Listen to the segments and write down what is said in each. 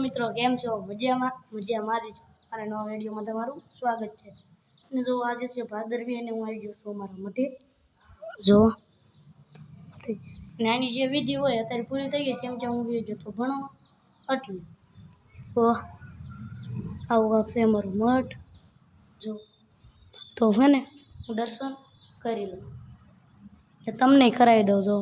મિત્રો કેમ છો? મજામાં જ છો અને નવા વિડીયોમાં તમારું સ્વાગત છે। અને જો આજે છે ભાદરવી અને હું આવી ગયો છું મારા મઠે। જો નાની જે વિધિ હોય અત્યારે પૂરી થઈ ગઈ છે એમ કે હું ગયો હતો ભણો એટલે તો આવું કાંક છે અમારું મઠ। જો તો હે ને હું દર્શન કરી લઉં એ તમને કરાવી દઉં। જો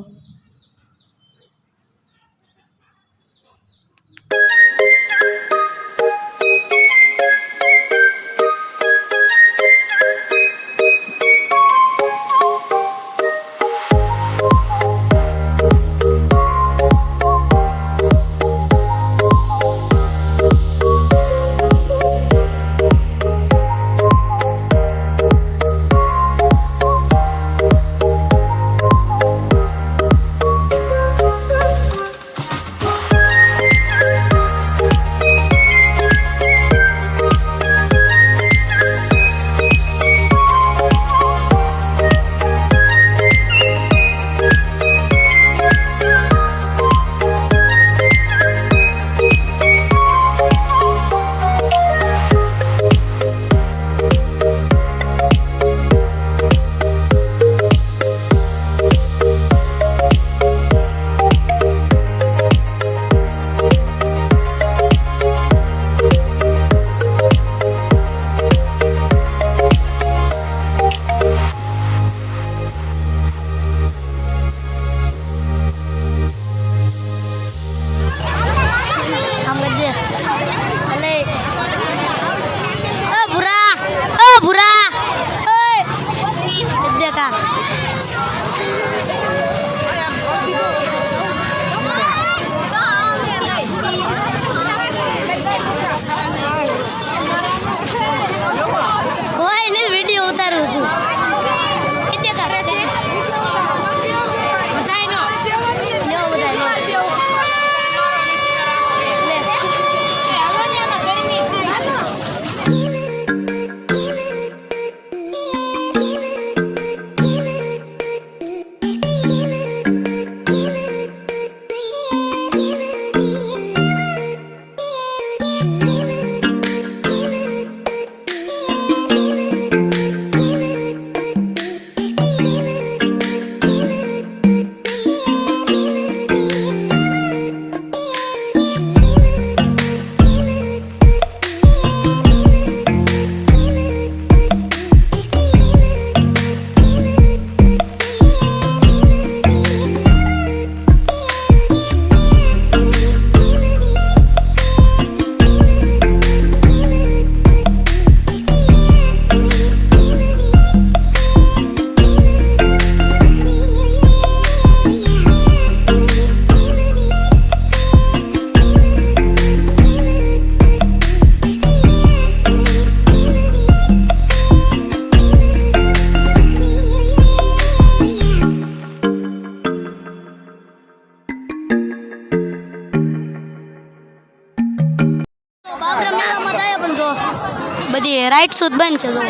બધી રાઈટ સુધ બંધ છે। જો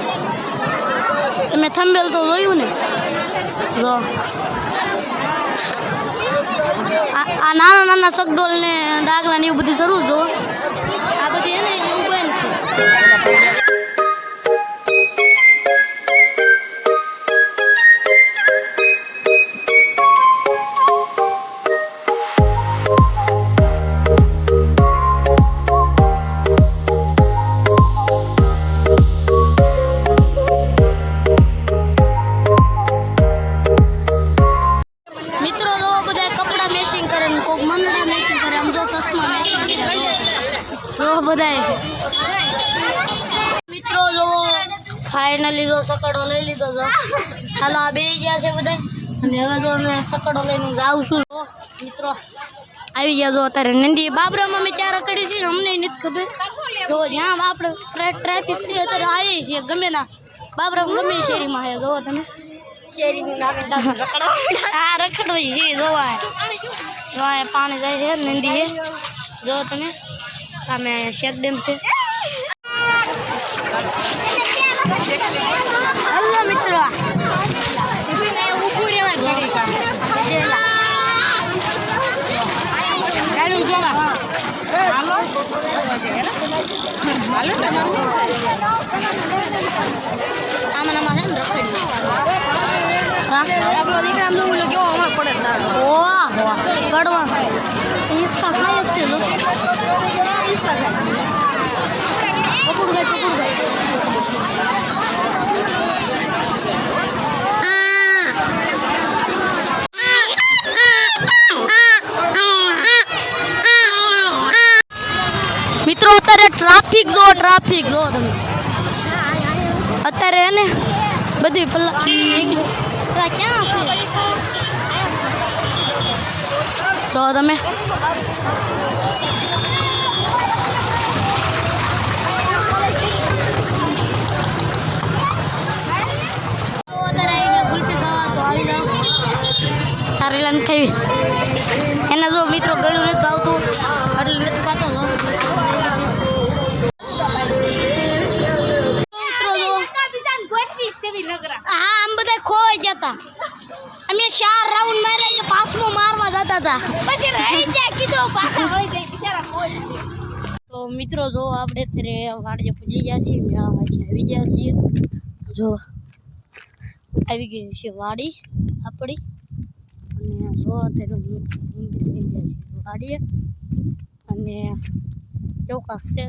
તમે થંબેલ તો જોયું ને। જો આ નાના નાના સગડોળ ને ડાગલા ને એવું બધું શરૂ। જો આ બધી એને એવું બંધ છે। મિત્રો જો ફાઇનલી જો સકડો લઈ લીધો છે। હાલો આ બે ગયા છે બધા અને હવે જો અમે સકડો લઈને જાઉં છું। મિત્રો આવી ગયા જો અત્યારે નંદી બાબરામાં મેં ક્યારે કરી છે અમને નથી ખબર। જો જ્યાં આપણે ટ્રાફિક છે અત્યારે આવી છીએ ગમે ના બાબરામાં ગમે શેરીમાં છે। જોવો તમે શેરીની આ રખડવી છે। જોવા પાણી જાય છે નંદી છે। જો તમે સામે શેક ડેમ છે। હલો મિત્રો ઊભું રહેવાય આમાં આમાં છે ને રખડી હા આપણો દીકરા આમ જોવું કેવો હમણાં પડે તારો ઓહ કડવા ઈસકા ખાય છે લો ઈસકા પકડ ગઈ મિત્રો અત્યારે ટ્રાફિક જો તમે અત્યારે એને બધું પેલા ક્યાં છે તો તમે ગુલ્ફી ખાવા તો આવી જાઓ તારે લંગ થઈ એના જો મિત્રો ગળું નથી ભાવતું એટલે નથી ખાતો હતો હા આમ બધા ખોઈ ગયા હતા અમે 4 રાઉન્ડ માર્યા છે પાછો મારવા જતા હતા પછી રહી જાય કીધું પાછા વળી જાય બિચારા ખોઈ તો મિત્રો જો આપણે અત્યારે વાડીએ પૂજી ગયા છીએ આવી ગયા છીએ જો આવી ગઈ છે વાડી આપણી અને જો અત્યારે થઈ ગયા છે વાડીએ અને એવું કાંક છે